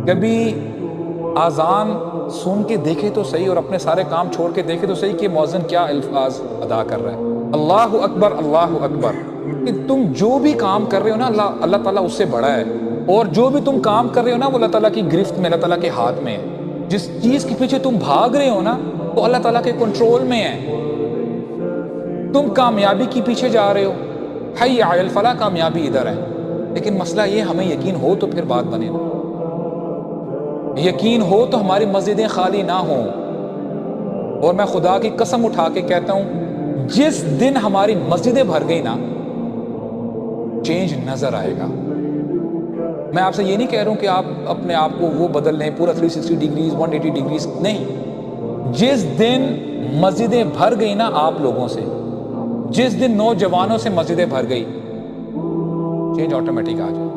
کبھی آذان سن کے دیکھے تو صحیح اور اپنے سارے کام چھوڑ کے دیکھے تو صحیح کہ مؤذن کیا الفاظ ادا کر رہا ہے، اللہ اکبر اللہ اکبر، کہ تم جو بھی کام کر رہے ہو نا اللہ تعالیٰ اس سے بڑا ہے، اور جو بھی تم کام کر رہے ہو نا وہ اللہ تعالیٰ کی گرفت میں، اللہ تعالیٰ کے ہاتھ میں ہے، جس چیز کے پیچھے تم بھاگ رہے ہو نا وہ اللہ تعالیٰ کے کنٹرول میں ہے۔ تم کامیابی کے پیچھے جا رہے ہو، حی علی الفلاح، کامیابی ادھر ہے، لیکن مسئلہ یہ ہمیں یقین ہو تو پھر بات بنے نا، یقین ہو تو ہماری مسجدیں خالی نہ ہوں۔ اور میں خدا کی قسم اٹھا کے کہتا ہوں جس دن ہماری مسجدیں بھر گئی نا چینج نظر آئے گا۔ میں آپ سے یہ نہیں کہہ رہا ہوں کہ آپ اپنے آپ کو وہ بدل لیں پورا 360 ڈگریز 180 ڈگریز، نہیں، جس دن مسجدیں بھر گئی نا آپ لوگوں سے، جس دن نوجوانوں سے مسجدیں بھر گئی، چینج آٹومیٹک آ جائے۔